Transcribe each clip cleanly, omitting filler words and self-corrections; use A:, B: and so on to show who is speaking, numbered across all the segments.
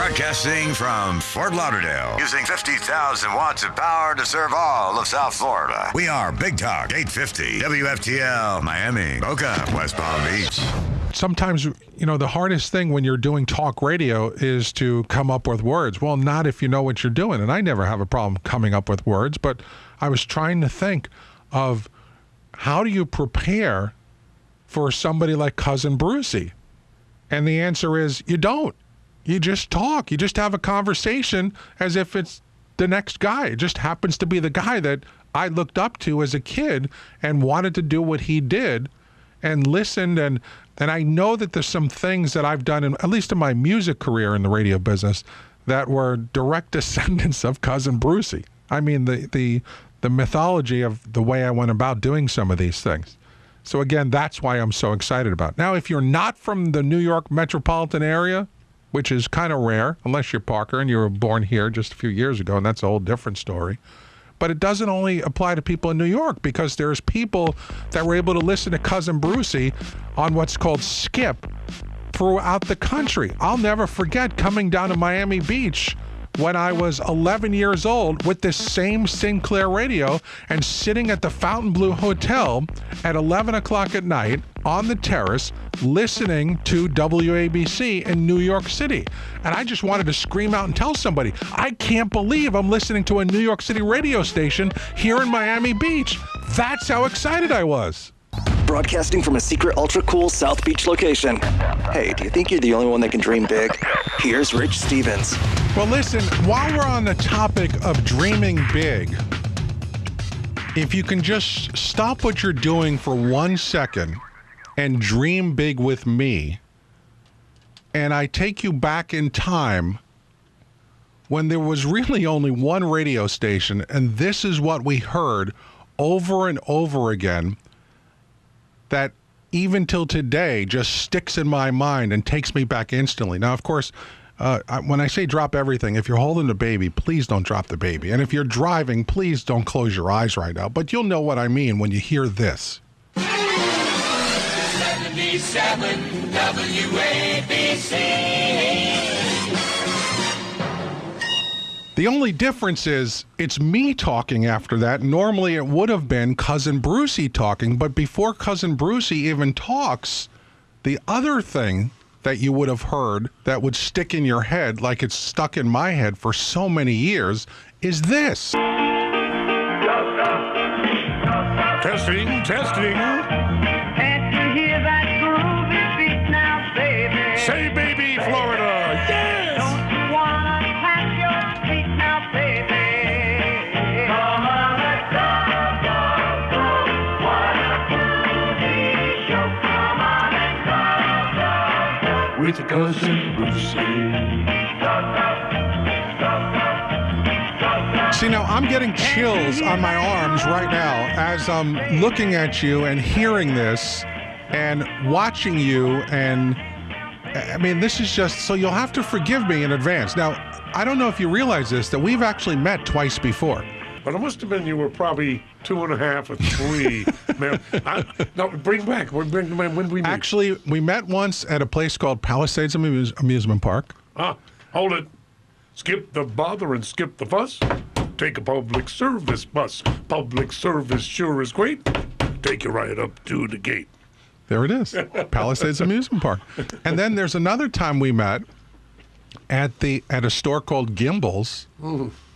A: Broadcasting from Fort Lauderdale, using 50,000 watts of power to serve all of South Florida. We are Big Talk 850 WFTL Miami, Boca, West Palm Beach.
B: Sometimes, the hardest thing when you're doing talk radio is to come up with words. Well, not if you know what you're doing. And I never have a problem coming up with words, but I was trying to think of how do you prepare for somebody like Cousin Brucie? And the answer is you don't. You just talk. You just have a conversation as if it's the next guy. It just happens to be the guy that I looked up to as a kid and wanted to do what he did and listened. And I know that there's some things that I've done, at least in my music career in the radio business, that were direct descendants of Cousin Brucie. I mean, the mythology of the way I went about doing some of these things. So again, that's why I'm so excited about it. Now, if you're not from the New York metropolitan area, which is kind of rare, unless you're Parker and you were born here just a few years ago, and that's a whole different story. But it doesn't only apply to people in New York, because there's people that were able to listen to Cousin Brucie on what's called Skip throughout the country. I'll never forget coming down to Miami Beach when I was 11 years old with this same Sinclair radio and sitting at the Fontainebleau Hotel at 11 o'clock at night on the terrace listening to WABC in New York City. And I just wanted to scream out and tell somebody, I can't believe I'm listening to a New York City radio station here in Miami Beach. That's how excited I was.
C: Broadcasting from a secret ultra-cool South Beach location. Hey, do you think you're the only one that can dream big? Here's Rich Stevens.
B: Well, listen, while we're on the topic of dreaming big, if you can just stop what you're doing for 1 second and dream big with me, and I take you back in time when there was really only one radio station, and this is what we heard over and over again, that even till today just sticks in my mind and takes me back instantly. Now, of course, when I say drop everything, if you're holding a baby, please don't drop the baby. And if you're driving, please don't close your eyes right now. But you'll know what I mean when you hear this.
D: 77 WABC.
B: The only difference is it's me talking after that. Normally it would have been Cousin Brucie talking, but before Cousin Brucie even talks, the other thing that you would have heard that would stick in your head like it's stuck in my head for so many years is this.
E: Testing.
F: Can't you hear that groovy beat now, baby?
E: Say, baby, Florida. Yes!
F: Don't you wanna tap your feet now, baby? Come on, let's go. What a groovy show. Come on and go.
E: With Cousin Brucie.
B: See, now I'm getting chills on my arms right now as I'm looking at you and hearing this and watching you. And I mean, this is just, so you'll have to forgive me in advance. Now, I don't know if you realize this, that we've actually met twice before.
E: But it must have been you were probably 2.5 or 3. Man, no, bring back. When did we meet?
B: Actually, we met once at a place called Palisades Amusement Park.
E: Hold it. Skip the bother and skip the fuss. Take a public service bus. Public service sure is great. Take you right up to the gate.
B: There it is, Palisades Amusement Park. And then there's another time we met at a store called Gimbel's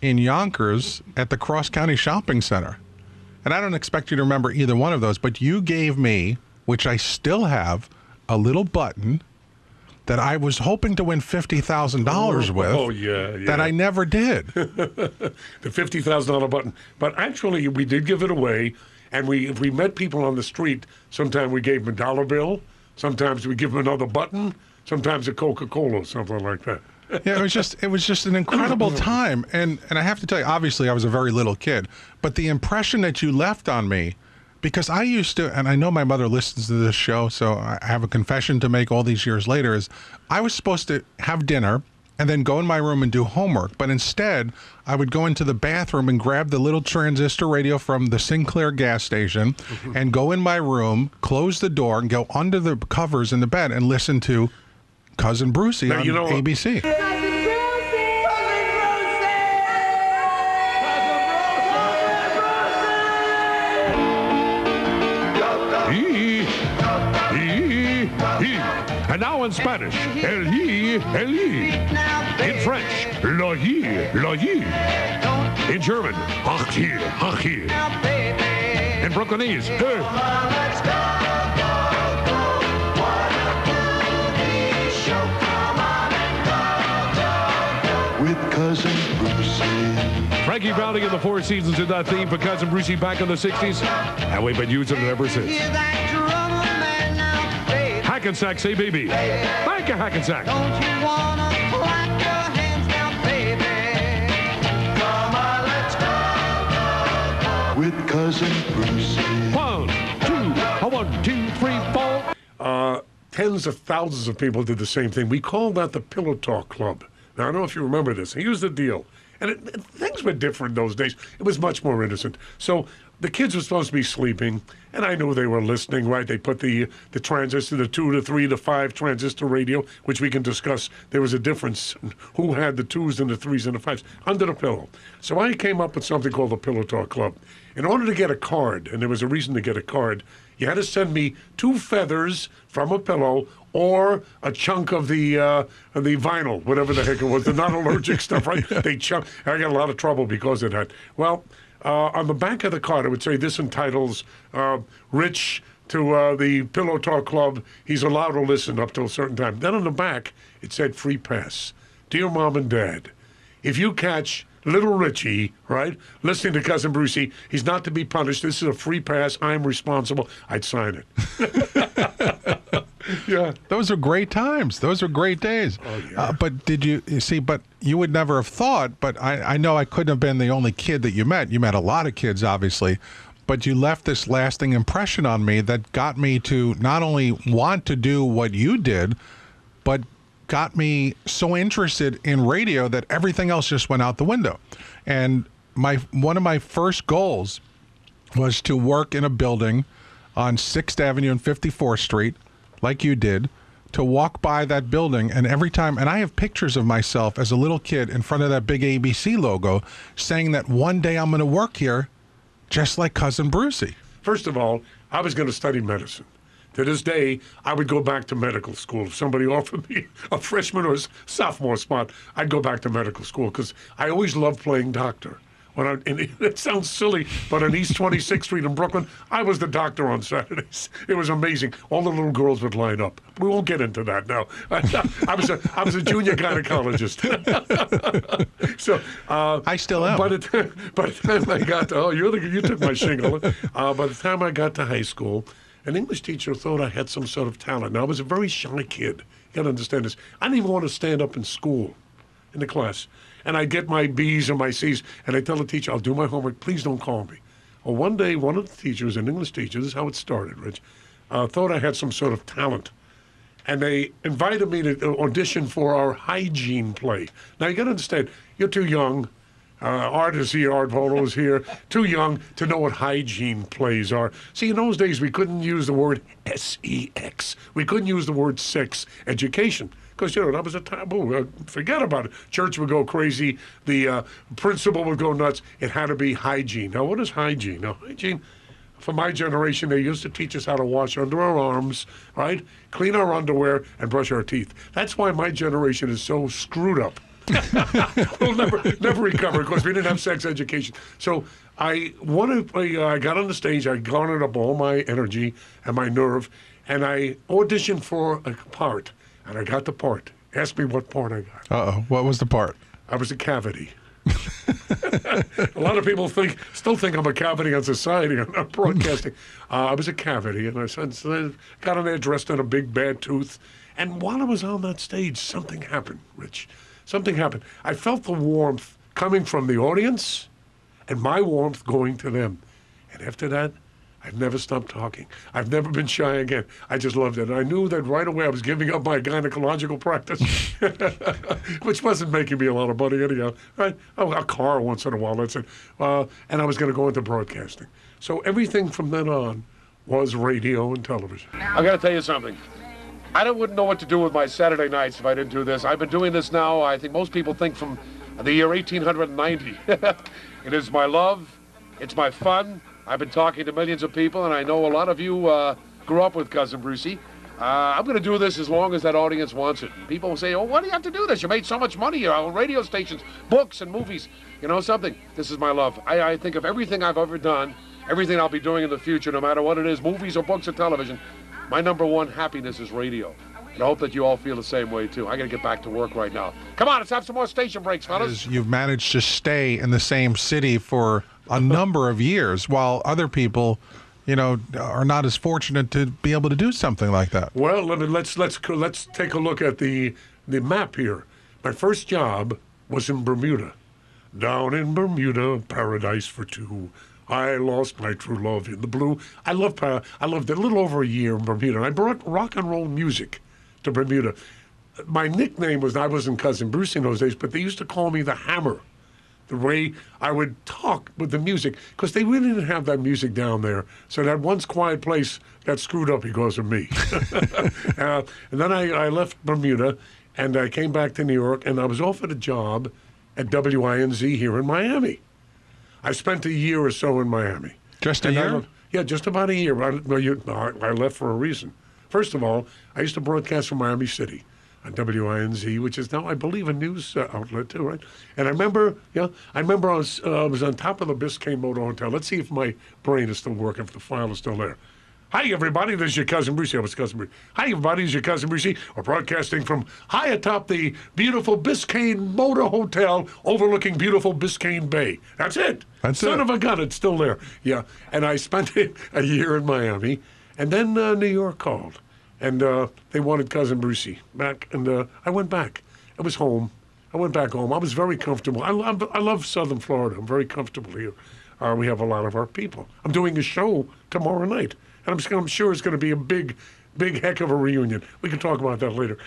B: in Yonkers at the Cross County Shopping Center. And I don't expect you to remember either one of those, but you gave me, which I still have, a little button that I was hoping to win $50,000 with.
E: Oh, yeah.
B: That I never did.
E: The $50,000 button. But actually, we did give it away. And if we met people on the street, sometimes we gave them a dollar bill. Sometimes we give them another button. Sometimes a Coca-Cola, something like that.
B: Yeah, it was just an incredible time. And I have to tell you, obviously I was a very little kid, but the impression that you left on me, because I used to, and I know my mother listens to this show, so I have a confession to make all these years later, is I was supposed to have dinner and then go in my room and do homework. But instead, I would go into the bathroom and grab the little transistor radio from the Sinclair gas station and go in my room, close the door, and go under the covers in the bed and listen to Cousin Brucie on ABC.
E: y, y, y. And now in Spanish, el y, el y. In French, lo y, lo y. In German, ach hier, ach hier. In Brooklynese,
G: with Cousin Brucie.
E: Frankie Valli in the Four Seasons did that theme for Cousin Brucie back in the 60s, and we've been using it ever since. Hackensack, say baby. Thank you, Hackensack.
F: Don't you wanna clap your hands now, baby? Come on, let's go.
G: With Cousin Brucie.
E: 1, 2, 3, 4. Tens of thousands of people did the same thing. We called that the Pillow Talk Club. Now, I don't know if you remember this. Here's the deal. And things were different those days. It was much more innocent. So the kids were supposed to be sleeping, and I knew they were listening, right? They put the transistor, the 2 to 3 to 5 transistor radio, which we can discuss. There was a difference in who had the 2s and the 3s and the 5s under the pillow. So I came up with something called the Pillow Talk Club. In order to get a card, and there was a reason to get a card, you had to send me 2 feathers from a pillow or a chunk of the vinyl, whatever the heck it was, the non-allergic stuff, right? I got a lot of trouble because of that. Well, on the back of the card, it would say this entitles Rich to the Pillow Talk Club. He's allowed to listen up till a certain time. Then on the back, it said free pass. Dear Mom and Dad, if you catch little Richie, right, listening to Cousin Brucie, he's not to be punished. This is a free pass. I'm responsible. I'd sign it. Yeah.
B: Those are great times. Those are great days.
E: Oh, yeah.
B: But did you see, but you would never have thought, but I know I couldn't have been the only kid that you met. You met a lot of kids, obviously, but you left this lasting impression on me that got me to not only want to do what you did, but got me so interested in radio that everything else just went out the window. And one of my first goals was to work in a building on 6th Avenue and 54th Street, like you did, to walk by that building, and every time, and I have pictures of myself as a little kid in front of that big ABC logo saying that one day I'm going to work here just like Cousin Brucie.
E: First of all, I was going to study medicine. To this day, I would go back to medical school. If somebody offered me a freshman or sophomore spot, I'd go back to medical school because I always loved playing doctor. And it sounds silly, but on East 26th Street in Brooklyn, I was the doctor on Saturdays. It was amazing. All the little girls would line up. We won't get into that now. I was a junior gynecologist. So
B: I still am.
E: By the time I got to, you took my shingle. By the time I got to high school, an English teacher thought I had some sort of talent. Now, I was a very shy kid. You got to understand this. I didn't even want to stand up in school, in the class. And I'd get my B's and my C's, and I'd tell the teacher, I'll do my homework, please don't call me. Well, one day, one of the teachers, an English teacher, this is how it started, Rich, thought I had some sort of talent. And they invited me to audition for our hygiene play. Now, you got to understand, you're too young. Art is here, Art Volo is here, too young to know what hygiene plays are. See, in those days, we couldn't use the word sex. We couldn't use the word sex education. Because, that was a taboo. Forget about it. Church would go crazy. The principal would go nuts. It had to be hygiene. Now, what is hygiene? Now, hygiene, for my generation, they used to teach us how to wash under our arms, right? Clean our underwear and brush our teeth. That's why my generation is so screwed up. We'll never recover because we didn't have sex education. So I got on the stage. I garnered up all my energy and my nerve, and I auditioned for a part. And I got the part. Ask me what part I got.
B: Uh-oh. What was the part?
E: I was a cavity. A lot of people still think I'm a cavity on society. I'm not broadcasting. I was a cavity, and I got on there dressed in a big bad tooth. And while I was on that stage, something happened, Rich. Something happened. I felt the warmth coming from the audience and my warmth going to them. And after that, I've never stopped talking. I've never been shy again. I just loved it. And I knew that right away I was giving up my gynecological practice, which wasn't making me a lot of money anyhow. Right? Oh, a car once in a while, that's it. And I was going to go into broadcasting. So everything from then on was radio and television. I got to tell you something. I wouldn't know what to do with my Saturday nights if I didn't do this. I've been doing this now, I think most people think from the year 1890. It is my love. It's my fun. I've been talking to millions of people, and I know a lot of you
H: grew up with Cousin Brucie. I'm going to do this as long as that audience wants it. People will say, oh, why do you have to do this? You made so much money. You're on radio stations, books, and movies. You know something? This is my love. I think of everything I've ever done, everything I'll be doing in the future, no matter what it is, movies or books or television. My number one happiness is radio. And I hope that you all feel the same way, too. I got to get back to work right now. Come on, let's have some more station breaks, fellas.
B: You've managed to stay in the same city for a number of years, while other people, are not as fortunate to be able to do something like that.
E: Well, let's take a look at the map here. My first job was in Bermuda. Down in Bermuda, paradise for two. I lost my true love in the blue. I lived a little over a year in Bermuda, and I brought rock and roll music to Bermuda. My nickname was, I wasn't Cousin Brucie in those days, but they used to call me the Hammer. The way I would talk with the music, because they really didn't have that music down there. So that once quiet place got screwed up because of me. And then I left Bermuda, and I came back to New York, and I was offered a job at WINZ here in Miami. I spent a year or so in Miami.
B: Just a year?
E: Yeah, just about a year. I left for a reason. First of all, I used to broadcast from Miami City on WINZ, which is now, I believe, a news outlet too, right? And I remember I was on top of the Biscayne Motor Hotel. Let's see if my brain is still working, if the file is still there. Hi, everybody. This is your Cousin Brucie. I was Cousin Brucie. Hi, everybody. This is your Cousin Brucie. We're broadcasting from high atop the beautiful Biscayne Motor Hotel overlooking beautiful Biscayne Bay. That's it. Son of a gun. It's still there. Yeah. And I spent a year in Miami. And then New York called. And they wanted Cousin Brucie back. And I went back. I was home. I went back home. I was very comfortable. I love Southern Florida. I'm very comfortable here. We have a lot of our people. I'm doing a show tomorrow night. And I'm sure it's going to be a big heck of a reunion. We can talk about that later.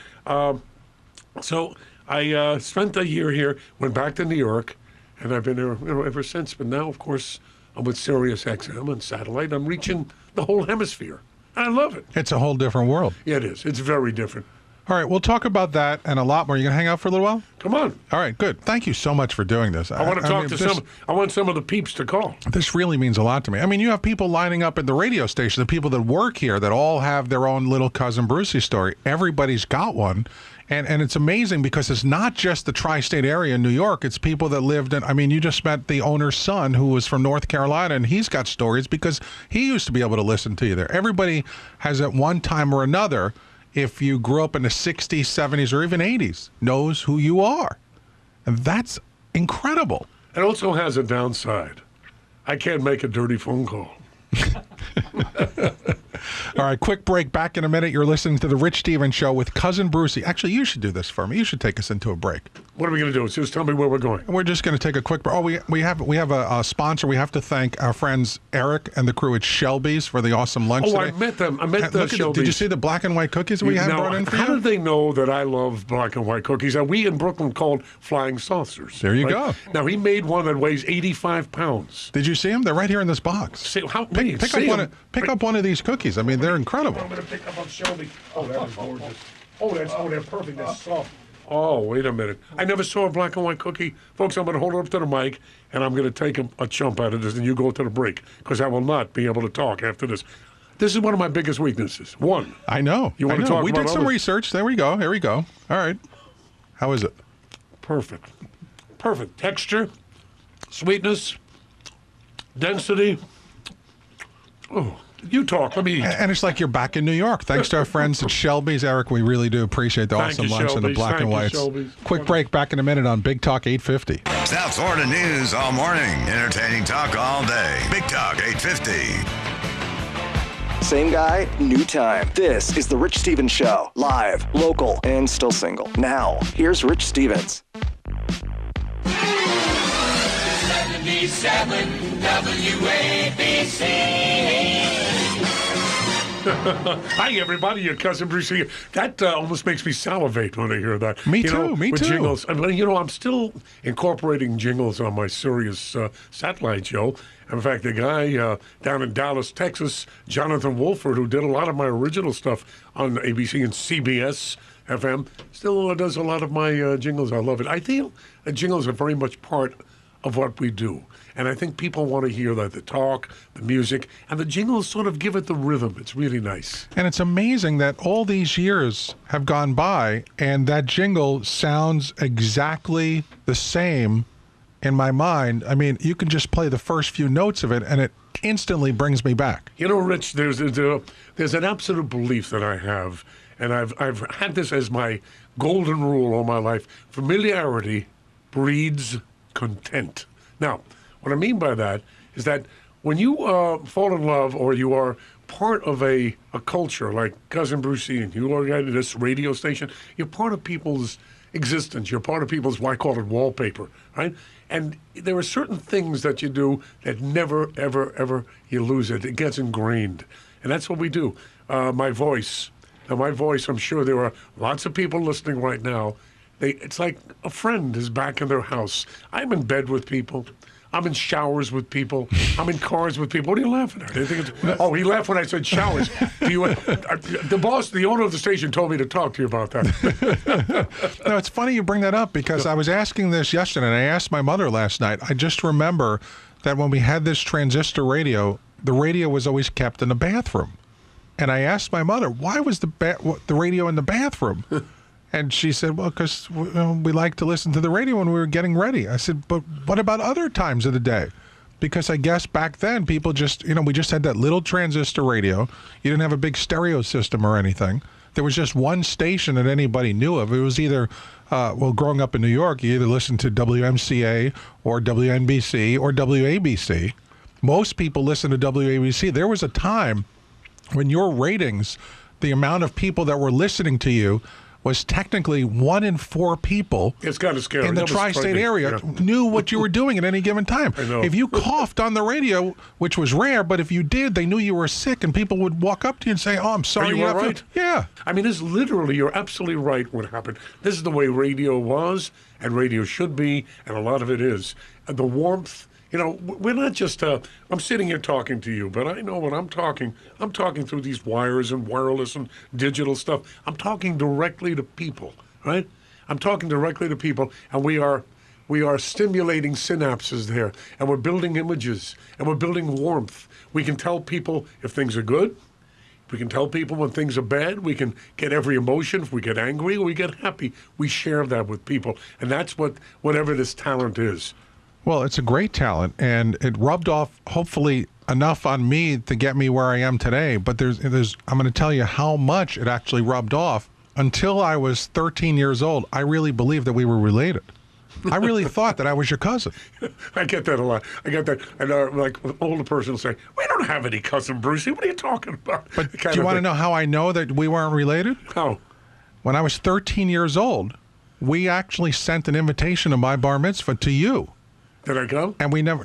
E: So I spent a year here, went back to New York, and I've been here ever since. But now, of course, I'm with Sirius XM on satellite. I'm reaching the whole hemisphere. I love it.
B: It's a whole different world.
E: Yeah, it is. It's very different.
B: All right, we'll talk about that and a lot more. You going to hang out for a little while?
E: Come on.
B: All right, good. Thank you so much for doing this.
E: I want to talk to some. I want some of the peeps to call.
B: This really means a lot to me. I mean, you have people lining up at the radio station, the people that work here that all have their own little Cousin Brucie story. Everybody's got one. And it's amazing because it's not just the tri-state area in New York. It's people that lived in, I mean, you just met the owner's son who was from North Carolina, and he's got stories because he used to be able to listen to you there. Everybody has at one time or another, if you grew up in the 60s, 70s, or even 80s, knows who you are. And that's incredible.
E: It also has a downside. I can't make a dirty phone call.
B: All right, quick break. Back in a minute. You're listening to The Rich Stevens Show with Cousin Brucie. Actually, you should do this for me. You should take us into a break.
E: What are we going to do? Just tell me where we're going.
B: We're just going to take a quick break. Oh, we have a sponsor. We have to thank our friends Eric and the crew at Shelby's for the awesome lunch today.
E: I met them. I met the Shelby's.
B: Did you see the black and white cookies we had brought in for you?
E: How did they know that I love black and white cookies? We in Brooklyn called flying saucers.
B: There you go.
E: Now, he made one that weighs 85 pounds.
B: Did you see them? They're right here in this box. Pick up one of these cookies. I mean, they're incredible.
E: I'm going to pick up on Shelby. Oh, that is gorgeous. They're perfect. That's soft. Oh, wait a minute. I never saw a black and white cookie. Folks, I'm going to hold it up to the mic, and I'm going to take a chump out of this, and you go to the break, because I will not be able to talk after this. This is one of my biggest weaknesses. One.
B: I know.
E: You want to talk
B: We
E: about
B: did some research. There we go. Here we go. All right. How is it?
E: Perfect. Perfect. Texture, sweetness, density. Oh. You talk. Let me eat.
B: And it's like you're back in New York. Thanks to our friends at Shelby's. Eric, we really do appreciate the awesome lunch and the black and whites. Quick break. Back in a minute on Big Talk 850.
A: South Florida news all morning. Entertaining talk all day. Big Talk 850.
C: Same guy, new time. This is The Rich Stevens Show. Live, local, and still single. Now, here's Rich Stevens.
D: 77 WABC.
E: Hi, everybody. Your Cousin Brucie. That almost makes me salivate when I hear that.
B: Me too.
E: With jingles. I'm still incorporating jingles on my Sirius satellite show. In fact, the guy down in Dallas, Texas, Jonathan Wolford, who did a lot of my original stuff on ABC and CBS FM, still does a lot of my jingles. I love it. I feel jingles are very much part of what we do. And I think people want to hear the talk, the music, and the jingles sort of give it the rhythm. It's really nice.
B: And it's amazing that all these years have gone by and that jingle sounds exactly the same in my mind. I mean, you can just play the first few notes of it and it instantly brings me back.
E: You know, Rich, there's an absolute belief that I have, and I've had this as my golden rule all my life. Familiarity breeds content. Now, what I mean by that is that when you fall in love or you are part of a culture like Cousin Brucie and you are at this radio station, you're part of people's existence. You're part of people's, what I call it, wallpaper, right? And there are certain things that you do that never, ever, ever you lose it. It gets ingrained. And that's what we do. My voice. Now, my voice, I'm sure there are lots of people listening right now. It's like a friend is back in their house. I'm in bed with people. I'm in showers with people. I'm in cars with people. What are you laughing at? Oh, he laughed when I said showers. The boss, the owner of the station, told me to talk to you about that.
B: No, it's funny you bring that up because I was asking this yesterday, and I asked my mother last night. I just remember that when we had this transistor radio, the radio was always kept in the bathroom. And I asked my mother, why was the radio in the bathroom? And she said, well, because we like to listen to the radio when we were getting ready. I said, but what about other times of the day? Because I guess back then people just, we just had that little transistor radio. You didn't have a big stereo system or anything. There was just one station that anybody knew of. It was either, growing up in New York, you either listened to WMCA or WNBC or WABC. Most people listened to WABC. There was a time when your ratings, the amount of people that were listening to you, was technically 1 in 4 people
E: it's kind of scary.
B: in the tri-state area knew what you were doing at any given time.
E: I know.
B: If you coughed on the radio, which was rare, but if you did, they knew you were sick, and people would walk up to you and say, oh, I'm sorry.
E: Are you all right?
B: Yeah.
E: I mean, you're absolutely right what happened. This is the way radio was, and radio should be, and a lot of it is. And the warmth, we're not just, I'm sitting here talking to you, but I know when I'm talking through these wires and wireless and digital stuff. I'm talking directly to people, right? I'm talking directly to people, and we are stimulating synapses there, and we're building images, and we're building warmth. We can tell people if things are good. We can tell people when things are bad. We can get every emotion. If we get angry or we get happy, we share that with people, and that's whatever this talent is.
B: Well, it's a great talent, and it rubbed off, hopefully, enough on me to get me where I am today. But I'm going to tell you how much it actually rubbed off. Until I was 13 years old, I really believed that we were related. I really thought that I was your cousin.
E: I get that a lot. I get that. And like an older person will say, we don't have any cousin Brucie. What are you talking about?
B: But do you want to know how I know that we weren't related?
E: How?
B: When I was 13 years old, we actually sent an invitation to my bar mitzvah to you.
E: Did I go?
B: And we never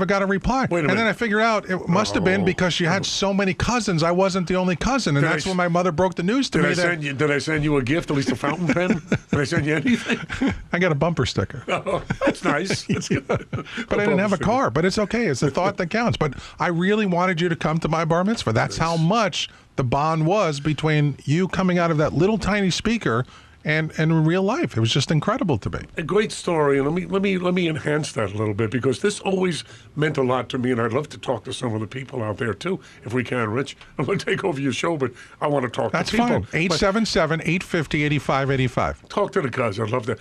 B: got a reply.
E: Wait a minute.
B: And then I figured out it must have been because you had so many cousins. I wasn't the only cousin, and that's when my mother broke the news to me.
E: Did I send you a gift, at least a fountain pen? Did I send you anything?
B: I got a bumper sticker.
E: Oh, that's nice. That's good.
B: But I didn't have a car. But it's okay. It's the thought that counts. But I really wanted you to come to my bar mitzvah. That's how much the bond was between you coming out of that little tiny speaker and in real life. It was just incredible to me.
E: A great story, and let me enhance that a little bit, because this always meant a lot to me, and I'd love to talk to some of the people out there too, if we can, Rich. I'm going to take over your show, but I want to talk
B: That's
E: to people.
B: That's fine. 877-850-8585.
E: Talk to the cuz. I'd love that.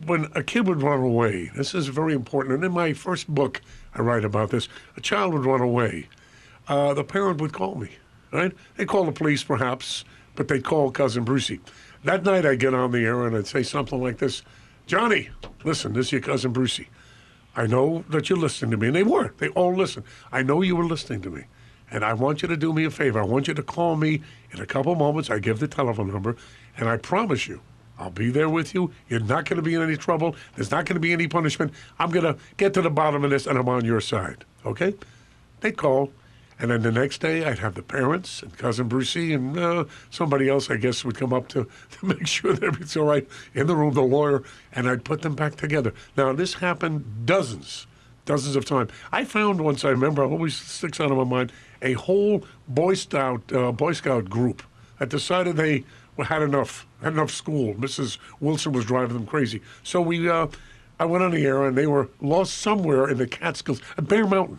E: When a kid would run away, this is very important, and in my first book I write about this, a child would run away. The parent would call me, right? They'd call the police perhaps, but they'd call Cousin Brucie. That night I'd get on the air and I'd say something like this: Johnny, listen, this is your Cousin Brucie. I know that you're listening to me. And they were. They all listened. I know you were listening to me. And I want you to do me a favor. I want you to call me in a couple moments. I give the telephone number. And I promise you, I'll be there with you. You're not going to be in any trouble. There's not going to be any punishment. I'm going to get to the bottom of this, and I'm on your side. Okay? They'd call. And then the next day, I'd have the parents and Cousin Brucie and somebody else, I guess, would come up to make sure that everything's all right in the room, the lawyer, and I'd put them back together. Now, this happened dozens of times. I found once, I remember, it always sticks out of my mind, a whole Boy Scout group that decided they had enough school. Mrs. Wilson was driving them crazy. So we I went on the air, and they were lost somewhere in the Catskills, at Bear Mountain.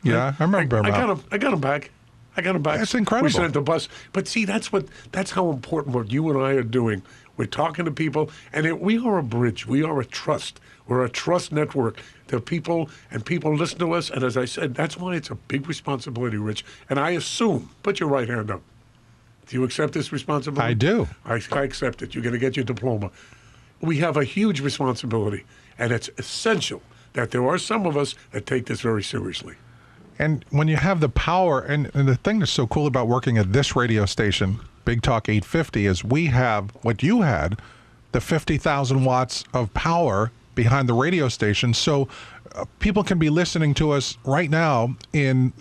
B: Yeah, I remember Bear Mountain.
E: I got them back.
B: That's incredible.
E: We sent the bus. But see, that's how important what you and I are doing. We're talking to people, and we are a bridge. We are a trust. We're a trust network to people, and people listen to us. And as I said, that's why it's a big responsibility, Rich. And I assume, put your right hand up. Do you accept this responsibility?
B: I do.
E: I accept it. You're going to get your diploma. We have a huge responsibility, and it's essential that there are some of us that take this very seriously.
B: And when you have the power, and the thing that's so cool about working at this radio station, Big Talk 850, is we have what you had, the 50,000 watts of power behind the radio station. So people can be listening to us right now in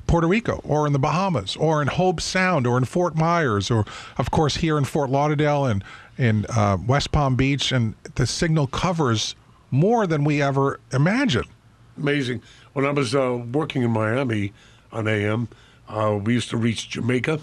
B: Puerto Rico or in the Bahamas or in Hobe Sound or in Fort Myers or, of course, here in Fort Lauderdale and in West Palm Beach. And the signal covers more than we ever imagined.
E: Amazing. When I was working in Miami on AM, we used to reach Jamaica,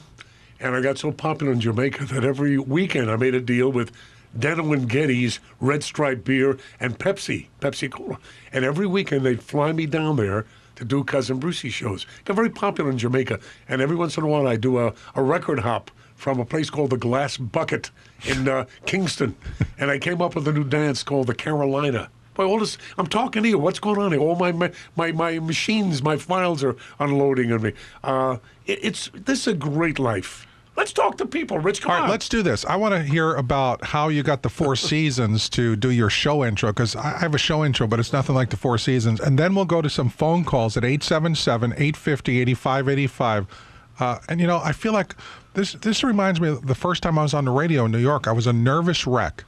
E: and I got so popular in Jamaica that every weekend I made a deal with Deno and Getty's Red Stripe Beer and Pepsi Cola. And every weekend they'd fly me down there to do Cousin Brucie shows. Got very popular in Jamaica, and every once in a while I do a record hop from a place called the Glass Bucket in Kingston, and I came up with a new dance called the Carolina. Boy, all this, I'm talking to you. What's going on here? All my machines, my files are unloading on me. This is a great life. Let's talk to people, Rich. Come on.
B: All right, let's do this. I want to hear about how you got the Four Seasons to do your show intro, because I have a show intro, but it's nothing like the Four Seasons. And then we'll go to some phone calls at 877-850-8585. And, I feel like this reminds me of the first time I was on the radio in New York. I was a nervous wreck.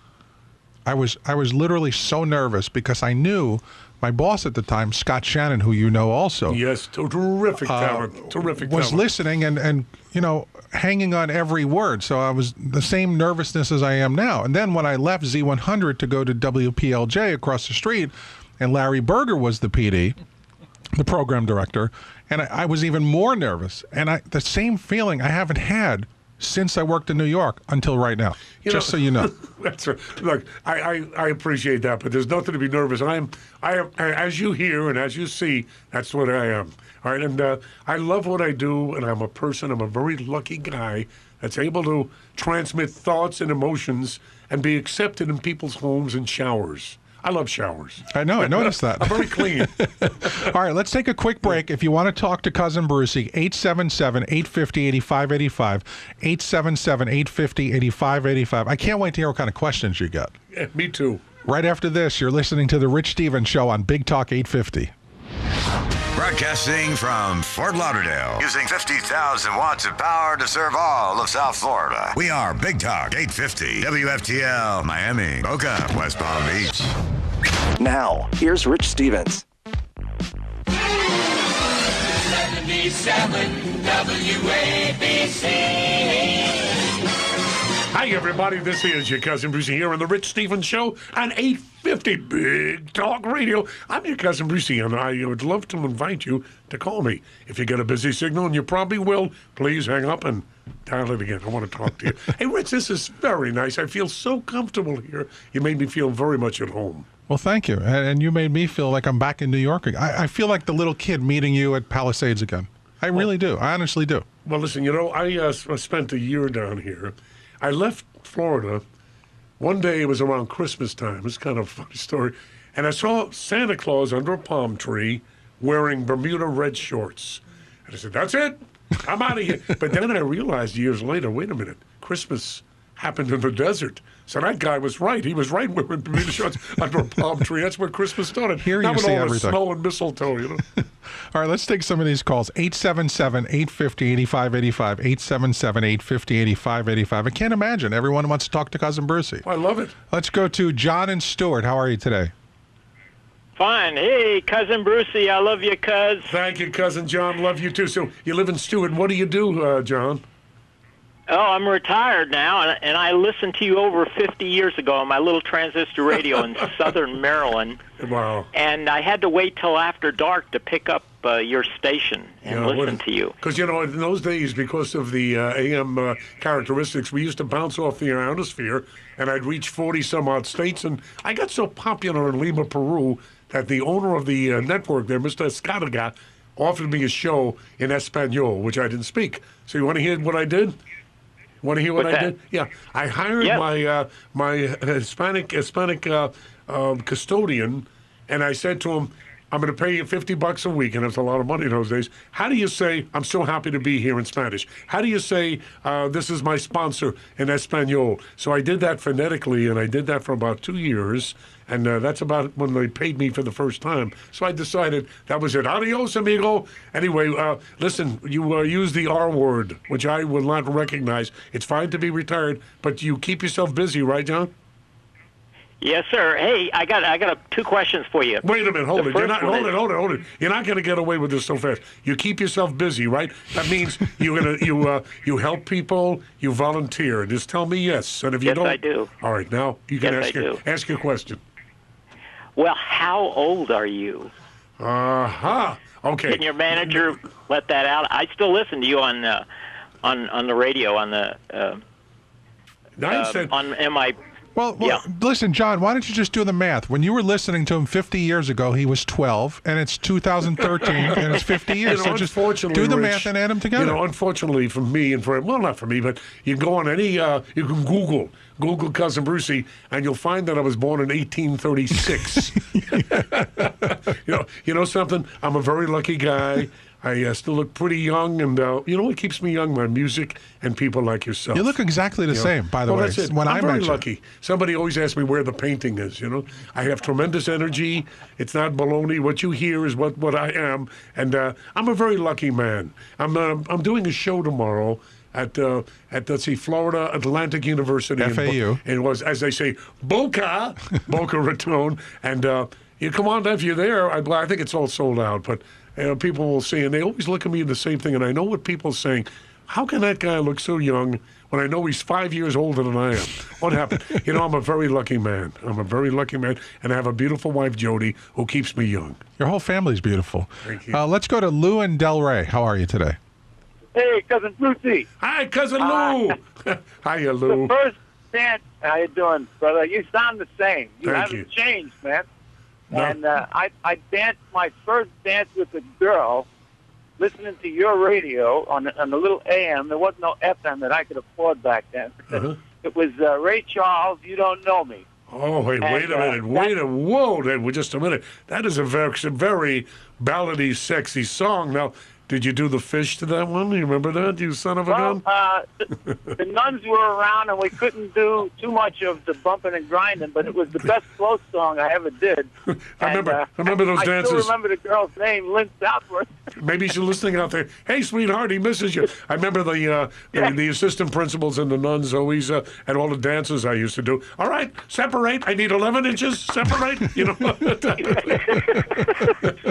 B: I was literally so nervous because I knew my boss at the time, Scott Shannon, who you know also.
E: Yes, terrific talent.
B: Was listening and hanging on every word. So I was the same nervousness as I am now. And then when I left Z100 to go to WPLJ across the street, and Larry Berger was the PD, the program director, and I was even more nervous. And the same feeling I haven't had since I worked in New York until right now, so you know.
E: That's right. Look, I appreciate that, but there's nothing to be nervous. I am, as you hear and as you see, that's what I am. All right, and I love what I do, and I'm a very lucky guy that's able to transmit thoughts and emotions and be accepted in people's homes and showers. I love showers.
B: I know. I noticed that.
E: I'm very clean.
B: All right, let's take a quick break. If you want to talk to Cousin Brucie, 877-850-8585, 877-850-8585. I can't wait to hear what kind of questions you got.
E: Yeah, me too.
B: Right after this, you're listening to The Rich Stevens Show on Big Talk 850.
A: Broadcasting from Fort Lauderdale, using 50,000 watts of power to serve all of South Florida. We are Big Talk 850, WFTL, Miami, Boca, West Palm Beach.
C: Now, here's Rich Stevens.
D: 77 WABC.
E: Hi, everybody. This is your Cousin Brucie here on The Rich Stevens Show on 850 Big Talk Radio. I'm your Cousin Brucie, and I would love to invite you to call me. If you get a busy signal, and you probably will, please hang up and dial it again. I want to talk to you. Hey, Rich, this is very nice. I feel so comfortable here. You made me feel very much at home.
B: Well, thank you. And you made me feel like I'm back in New York. I feel like the little kid meeting you at Palisades again. I really do. I honestly do.
E: Well, listen, I spent a year down here. I left Florida. One day, it was around Christmas time. It's kind of a funny story. And I saw Santa Claus under a palm tree wearing Bermuda red shorts. And I said, that's it. I'm out of here. But then I realized years later, wait a minute, Christmas happened in the desert. So that guy was right. He was right wearing Bermuda shorts under a palm tree. That's where Christmas started.
B: Here you
E: Not with
B: see
E: all the
B: everything.
E: snow and mistletoe,
B: All right, let's take some of these calls. 877-850-8585, 877-850-8585. I can't imagine everyone wants to talk to Cousin Brucie.
E: I love it.
B: Let's go to John and Stuart. How are you today?
I: Fine. Hey, Cousin Brucie, I love you, cuz.
E: Thank you, Cousin John. Love you, too. So you live in Stewart. What do you do, John?
I: Oh, I'm retired now, and I listened to you over 50 years ago on my little transistor radio in southern Maryland.
E: Wow.
I: And I had to wait till after dark to pick up your station and listen to you.
E: Because, in those days, because of the AM characteristics, we used to bounce off the ionosphere, and I'd reach 40-some-odd states. And I got so popular in Lima, Peru, that the owner of the network there, Mr. Escarga, offered me a show in Espanol, which I didn't speak. So you want to hear what I did? Want to hear what I did? Yeah, I hired my Hispanic custodian, and I said to him, "I'm going to pay you $50 a week," and it's a lot of money in those days. How do you say, "I'm so happy to be here" in Spanish? How do you say, "This is my sponsor" in Espanol? So I did that phonetically, and I did that for about 2 years. And that's about when they paid me for the first time. So I decided that was it. Adios, amigo. Anyway, listen, you use the R word, which I will not recognize. It's fine to be retired, but you keep yourself busy, right, John?
I: Yes, sir. Hey, I got 2 questions for you.
E: Wait a minute, hold it. Hold it. You're not going to get away with this so fast. You keep yourself busy, right? That means you help people, you volunteer. Just tell me yes. And if you don't,
I: I do.
E: All right, now you can ask your question.
I: Well, how old are you?
E: Okay.
I: Can your manager let that out? I still listen to you on the radio on MI.
B: Well, listen, John, why don't you just do the math? When you were listening to him 50 years ago, he was 12, and it's 2013, and it's 50 years. So just do the math and add them together.
E: Unfortunately for me and not for me, but you can go on any, you can Google Cousin Brucie, and you'll find that I was born in 1836. You know something? I'm a very lucky guy. I still look pretty young, and what keeps me young? My music and people like yourself.
B: You look exactly the same, by the way.
E: That's it.
B: When
E: I'm very lucky. Somebody always asks me where the painting is, I have tremendous energy. It's not baloney. What you hear is what I am, and I'm a very lucky man. I'm doing a show tomorrow at let's see, Florida Atlantic University.
B: FAU.
E: And it was, as they say, Boca Raton. And you come on if you're there. I think it's all sold out, but people will see, and they always look at me the same thing, and I know what people are saying. How can that guy look so young when I know he's 5 years older than I am? What happened? I'm a very lucky man. And I have a beautiful wife, Jody, who keeps me young.
B: Your whole family's beautiful.
E: Thank you.
B: Let's go to Lou and Delray. How are you today?
J: Hey, Cousin Brucie.
E: Hi, Cousin Lou. Hiya, Lou.
J: The first dance, how you doing, brother? You sound the same. You
E: Thank
J: haven't
E: you.
J: changed, man.
E: No.
J: And I danced my first dance with a girl listening to your radio on the little AM. There was no FM that I could afford back then. It was Ray Charles, You Don't Know Me.
E: Oh, wait a minute. Whoa, just a minute. That is a very ballady, sexy song. Now, did you do the fish to that one? You remember that, you son of a gun?
J: The nuns were around, and we couldn't do too much of the bumping and grinding, but it was the best float song I ever did.
E: I remember those dances.
J: I still remember the girl's name, Lynn Southworth.
E: Maybe she's listening out there. Hey, sweetheart, he misses you. I remember the assistant principals and the nuns always at all the dances I used to do. All right, separate. I need 11 inches. Separate.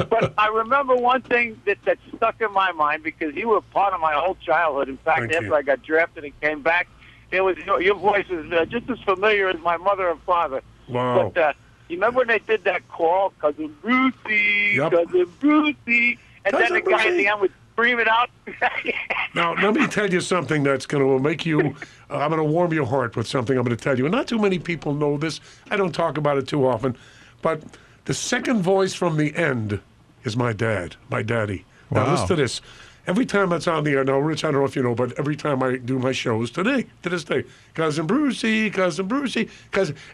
J: But I remember one thing that stuck in my mind, because you were part of my whole childhood. In fact, after I got drafted and came back, it was your voice was just as familiar as my mother and father.
E: Wow.
J: But you remember when they did that call, Cousin Brucie, Cousin Brucie, and then the guy at the end would scream it out?
E: Now, let me tell you something that's going to make you, I'm going to warm your heart with something I'm going to tell you. And not too many people know this. I don't talk about it too often. But the second voice from the end is my dad, my daddy. Now, listen to this. Every time that's on the air, now, Rich, I don't know if you know, but every time I do my shows to this day, Cousin Brucie,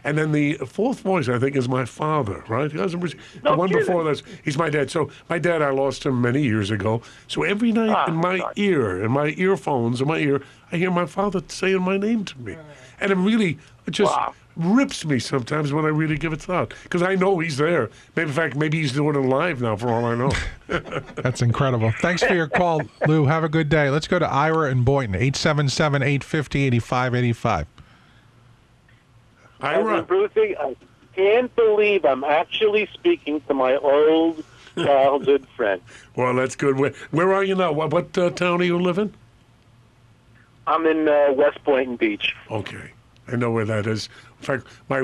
E: and then the fourth voice, I think, is my father, right? Cousin Brucie. The one before that, he's my dad. So my dad, I lost him many years ago. So every night in my ear, in my earphones, in my ear, I hear my father saying my name to me. And it just rips me sometimes when I really give it thought, because I know he's there. Maybe, in fact, maybe he's doing it live now, for all I know.
B: That's incredible. Thanks for your call, Lou. Have a good day. Let's go to Ira and Boynton, 877-850-8585.
E: Ira.
K: Brucie, I can't believe I'm actually speaking to my old childhood friend.
E: Well, that's good. Where are you now? What town do you live in?
K: I'm in West Boynton Beach.
E: Okay. I know where that is. In fact, my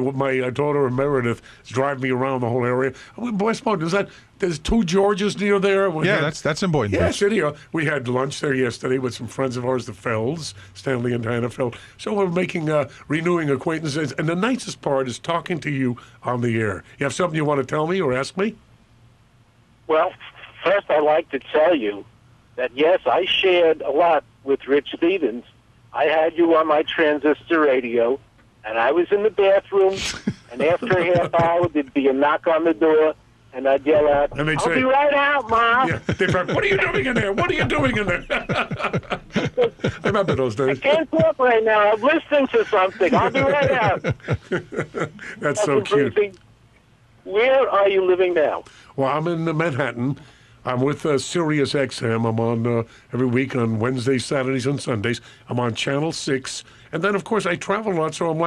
E: daughter Meredith is driving me around the whole area. West Boynton, there's two Georges near there?
B: That's in Boynton
E: Beach. Yes, we had lunch there yesterday with some friends of ours, the Felds, Stanley and Diana Feld. So we're renewing acquaintances. And the nicest part is talking to you on the air. You have something you want to tell me or ask me?
K: Well, first I'd like to tell you that, yes, I shared a lot with Rich Stevens. I had you on my transistor radio, and I was in the bathroom, and after a half hour, there'd be a knock on the door, and I'd yell out,
E: and they'd
K: I'll
E: say,
K: be right out, Mom.
E: Yeah, they'd say, what are you doing in there? What are you doing in there? I remember those days.
K: I can't talk right now. I'm listening to something. I'll be right out.
E: That's so cute.
K: Brucie, where are you living now?
E: Well, I'm in Manhattan. I'm with Sirius XM. I'm on every week on Wednesdays, Saturdays, and Sundays. I'm on Channel 6. And then, of course, I travel a lot, so I'm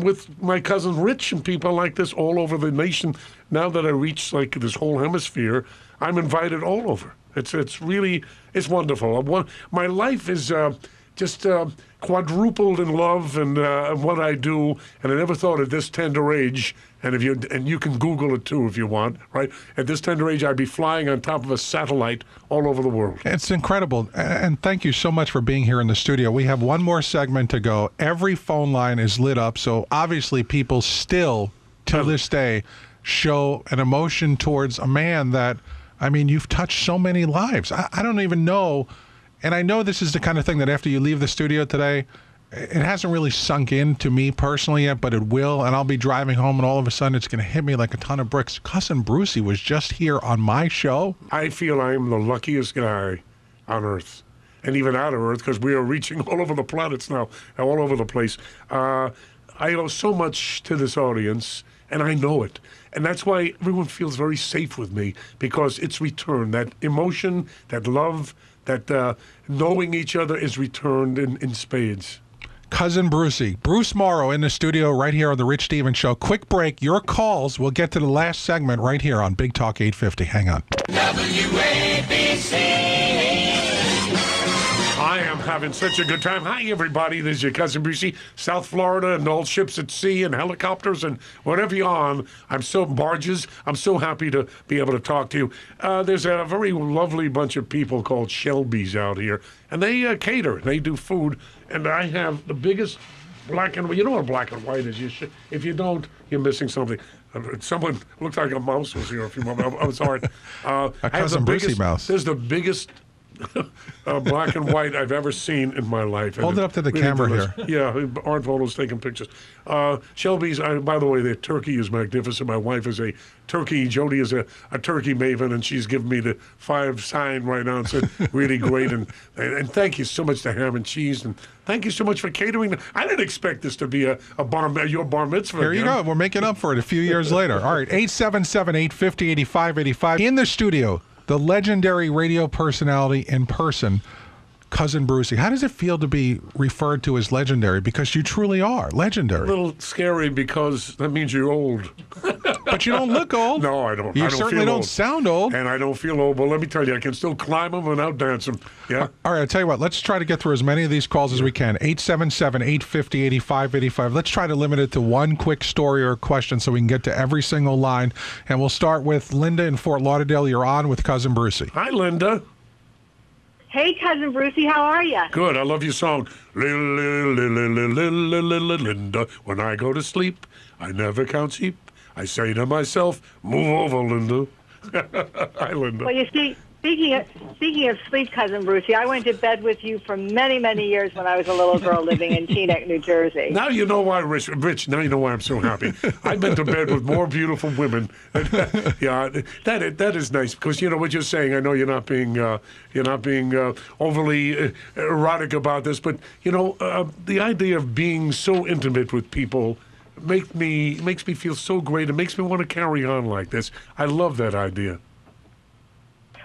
E: with my cousin Rich and people like this all over the nation. Now that I reach, this whole hemisphere, I'm invited all over. It's really wonderful. My life is just quadrupled in love and what I do, and I never thought at this tender age, and you can Google it too if you want, right? At this tender age, I'd be flying on top of a satellite all over the world.
B: It's incredible, and thank you so much for being here in the studio. We have one more segment to go. Every phone line is lit up, so obviously people still, till this day, show an emotion towards a man that, you've touched so many lives. I don't even know. And I know this is the kind of thing that after you leave the studio today, it hasn't really sunk in to me personally yet, but it will. And I'll be driving home, and all of a sudden it's going to hit me like a ton of bricks. Cousin Brucie was just here on my show.
E: I feel I am the luckiest guy on Earth, and even out of Earth, because we are reaching all over the planets now, all over the place. I owe so much to this audience, and I know it. And that's why everyone feels very safe with me, because it's returned. That emotion, that love, that knowing each other is returned in spades.
B: Cousin Brucie. Bruce Morrow in the studio right here on The Rich Stevens Show. Quick break. Your calls. We'll get to the last segment right here on Big Talk 850. Hang on.
D: WABC.
E: I am having such a good time. Hi, everybody. This is your cousin Brucie, South Florida, and all ships at sea and helicopters and whatever you're on. I'm so happy to be able to talk to you. There's a very lovely bunch of people called Shelby's out here, and they cater. They do food, and I have the biggest black and white. You know what black and white is? If you don't, you're missing something. Someone looked like a mouse was here a few moments. I'm sorry.
B: A cousin Brucie mouse.
E: There's the biggest black and white I've ever seen in my life.
B: Hold it up to the camera here.
E: Yeah, Art Photo's taking pictures. Shelby's, by the way, their turkey is magnificent. My wife is a turkey. Jody is a turkey maven, and she's given me the 5 sign right now and said, really great. And thank you so much to Ham and Cheese, and thank you so much for catering. I didn't expect this to be your bar mitzvah.
B: Here you go. We're making up for it a few years later. All right, 877-850-8585. In the studio, the legendary radio personality in person, Cousin Brucie. How does it feel to be referred to as legendary? Because you truly are legendary.
E: A little scary because that means you're old.
B: But you don't look old.
E: No, I don't.
B: You certainly don't sound old.
E: And I don't feel old. But let me tell you, I can still climb them and outdance them. Yeah.
B: All right, I'll tell you what. Let's try to get through as many of these calls as we can. 877-850-8585. Let's try to limit it to one quick story or question so we can get to every single line. And we'll start with Linda in Fort Lauderdale. You're on with Cousin Brucie.
E: Hi, Linda.
L: Hey, Cousin Brucie, how are you?
E: Good. I love your song. Linda, when I go to sleep, I never count sheep. I say to myself, move over, Linda. Hi, Linda.
L: Well, you see, speaking of sleep, Cousin Brucie, I went to bed with you for many, many years when I was a little girl living in Teaneck, New Jersey.
E: Now you know why, Rich. Now you know why I'm so happy. I've been to bed with more beautiful women. Yeah, that is nice because you know what you're saying. I know you're not being overly erotic about this, but you know the idea of being so intimate with people makes me feel so great. It makes me want to carry on like this. I love that idea.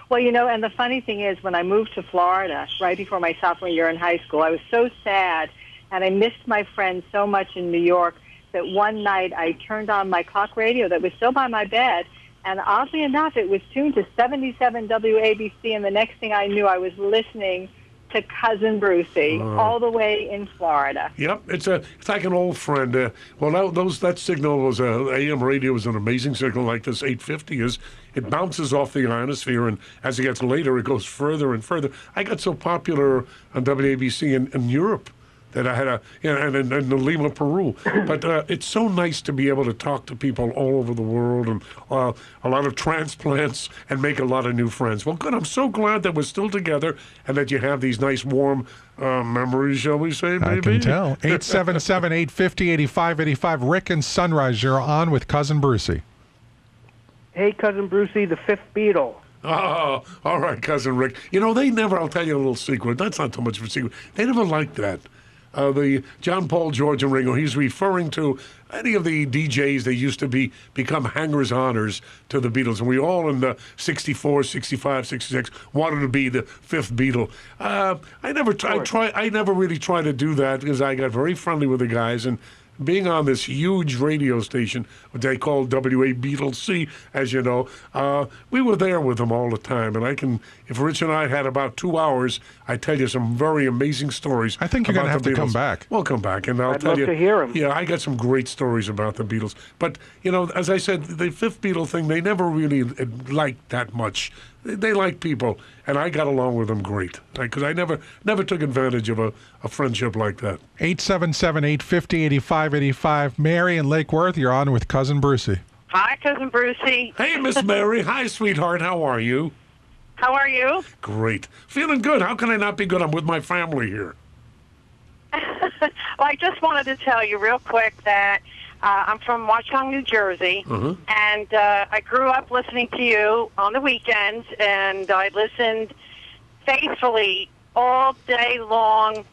L: Well, you know, and the funny thing is, when I moved to Florida right before my sophomore year in high school, I was so sad, and I missed my friends so much in New York that one night I turned on my clock radio that was still by my bed, and oddly enough, it was tuned to 77 WABC, and the next thing I knew, I was listening to Cousin Brucie, all the way in Florida.
E: Yep, it's like an old friend. That signal was AM radio was an amazing signal like this 850 is. It bounces off the ionosphere, and as it gets later, it goes further and further. I got so popular on WABC in Europe that I had and in Lima, Peru. But it's so nice to be able to talk to people all over the world and a lot of transplants and make a lot of new friends. Well, good. I'm so glad that we're still together and that you have these nice, warm memories, shall we say, maybe?
B: I can tell. 877-850-8585. Rick and Sunrise, you're on with Cousin Brucie.
M: Hey, Cousin Brucie, the fifth Beatle.
E: Oh, all right, Cousin Rick. I'll tell you a little secret. That's not too much of a secret. They never liked that. The John, Paul, George, and Ringo, he's referring to any of the DJs that used to become hangers-oners to the Beatles. And we all in the 64, 65, 66 wanted to be the fifth Beatle. I never really tried to do that because I got very friendly with the guys, and being on this huge radio station, what they call WABC, as you know, we were there with them all the time. And if Rich and I had about 2 hours, I tell you some very amazing stories.
B: I think you're going to have to come back.
E: We'll come back, and
M: I'd love to hear them.
E: Yeah, I got some great stories about the Beatles. But, as I said, the fifth Beatle thing, they never really liked that much. They like people, and I got along with them great because I never took advantage of a friendship like that.
B: 877-850-8585. Mary in Lake Worth, you're on with Cousin Brucie.
N: Hi, Cousin Brucie.
E: Hey, Miss Mary. Hi, sweetheart. How are you?
N: How are you?
E: Great. Feeling good. How can I not be good? I'm with my family here.
N: Well, I just wanted to tell you real quick that I'm from Watchung, New Jersey, and I grew up listening to you on the weekends, and I listened faithfully all day long,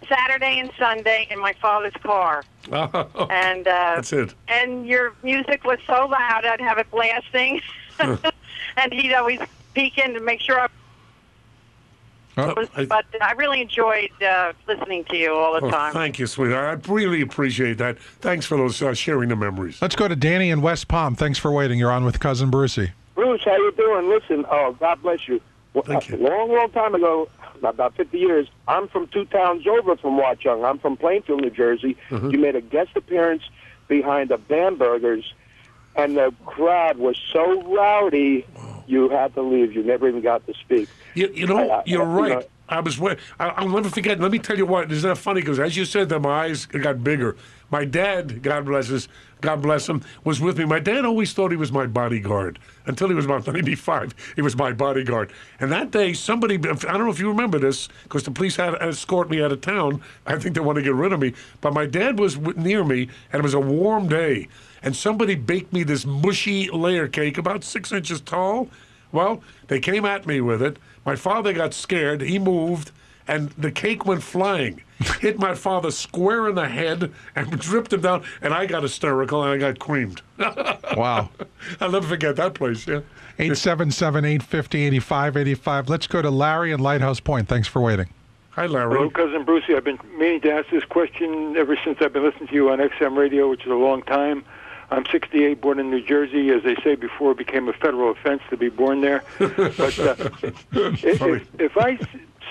N: Saturday and Sunday, in my father's car.
E: Oh,
N: and
E: that's it.
N: And your music was so loud, I'd have it blasting, and he'd always peek in to make sure I... But I really enjoyed listening to you all the time.
E: Thank you, sweetheart. I really appreciate that. Thanks for those sharing the memories.
B: Let's go to Danny in West Palm. Thanks for waiting. You're on with Cousin Brucie.
O: Bruce, how you doing? Listen, God bless you.
E: Thank you.
O: A long time ago, about 50 years, I'm from 2 towns over from Watchung. I'm from Plainfield, New Jersey. You made a guest appearance behind the Bambergers, and the crowd was so rowdy, you had to leave. You never even got to speak.
E: You're right. I'll never forget. Let me tell you what. Isn't that funny? Because as you said, my eyes got bigger. My dad, God bless him, was with me. My dad always thought he was my bodyguard until he was about 95. He was my bodyguard. And that day, somebody, I don't know if you remember this, because the police had to escort me out of town. I think they want to get rid of me. But my dad was near me, and it was a warm day. And somebody baked me this mushy layer cake about 6 inches tall. Well, they came at me with it. My father got scared. He moved, and the cake went flying. Hit my father square in the head and dripped him down, and I got hysterical, and I got creamed.
B: Wow.
E: I'll never forget that place, yeah.
B: 877-850-8585. Let's go to Larry in Lighthouse Point. Thanks for waiting.
E: Hi, Larry.
P: Hello, Cousin Brucie. I've been meaning to ask this question ever since I've been listening to you on XM radio, which is a long time. I'm 68, born in New Jersey. As they say before, it became a federal offense to be born there. But if I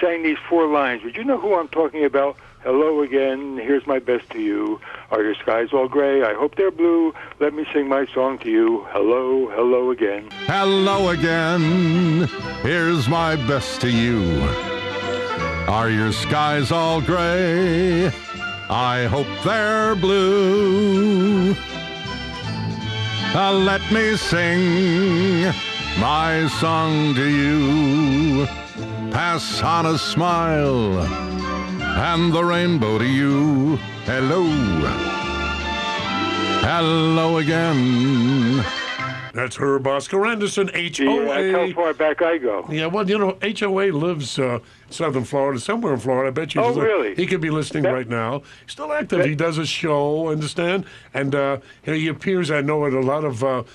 P: sang these 4 lines, would you know who I'm talking about? Hello again, here's my best to you. Are your skies all gray? I hope they're blue. Let me sing my song to you. Hello, hello again.
Q: Hello again, here's my best to you. Are your skies all gray? I hope they're blue. Let me sing my song to you. Pass on a smile and the rainbow to you. Hello. Hello again.
E: That's Herb Oscar Anderson, HOA.
P: Yeah, that's how far back I go.
E: Yeah, well, HOA lives in southern Florida, somewhere in Florida. I bet you.
P: Oh, really?
E: He could be listening right now. He's still active. He does a show, understand? And he appears, I know, at a lot of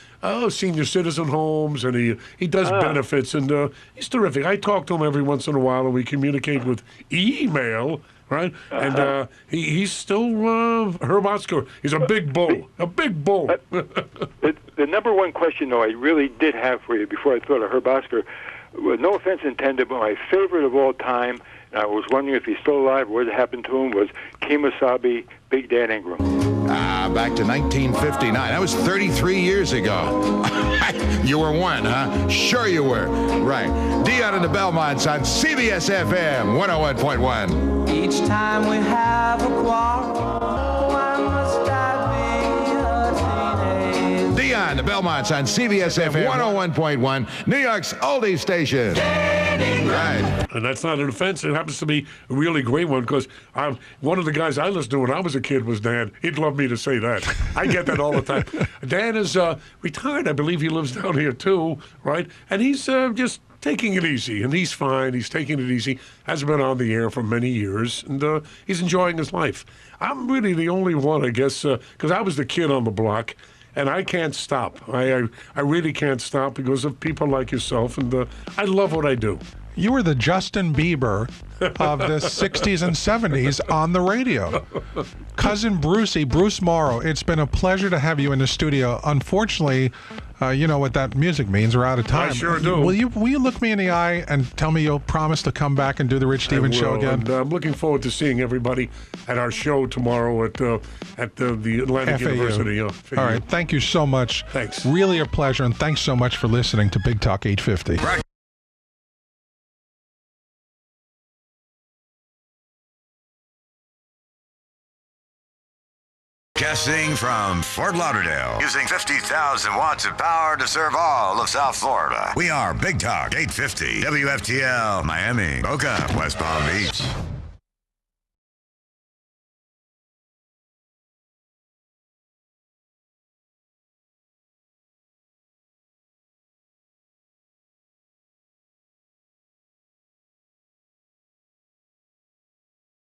E: senior citizen homes, and he does benefits, and he's terrific. I talk to him every once in a while, and we communicate with email. Right? And he's still Herb Oscar. He's a big bull. A big bull.
P: The number one question, though, I really did have for you before I thought of Herb Oscar, well, no offense intended, but my favorite of all time, and I was wondering if he's still alive, what happened to him, was Kemosabe Big Dan Ingram.
R: Back to 1959. That was 33 years ago. You were one, huh? Sure you were. Right. Dion and the Belmonts on CBS FM 101.1.
F: Each time we have a quarrel, why must I be a teenager?
R: Dion, the Belmonts on CBS FM 101.1, New York's oldie station. Right.
E: And that's not an offense. It happens to be a really great one because one of the guys I listened to when I was a kid was Dan. He'd love me to say that. I get that all the time. Dan is retired. I believe he lives down here too, right? And he's just taking it easy, and he's fine. He's taking it easy. Hasn't been on the air for many years, and he's enjoying his life. I'm really the only one, I guess, because I was the kid on the block. And I can't stop. I really can't stop because of people like yourself, and I love what I do.
B: You were the Justin Bieber of the 60s and 70s on the radio. Cousin Brucie, Bruce Morrow, it's been a pleasure to have you in the studio. Unfortunately, you know what that music means. We're out of time.
E: I sure do.
B: Will you look me in the eye and tell me you'll promise to come back and do the Rich Stevens show again?
E: And, I'm looking forward to seeing everybody at our show tomorrow at the Atlantic
B: FAU.
E: University.
B: All right. Thank you so much.
E: Thanks.
B: Really a pleasure, and thanks so much for listening to Big Talk 850.
A: Right. Broadcasting from Fort Lauderdale, using 50,000 watts of power to serve all of South Florida. We are Big Talk 850, WFTL, Miami, Boca, West Palm Beach.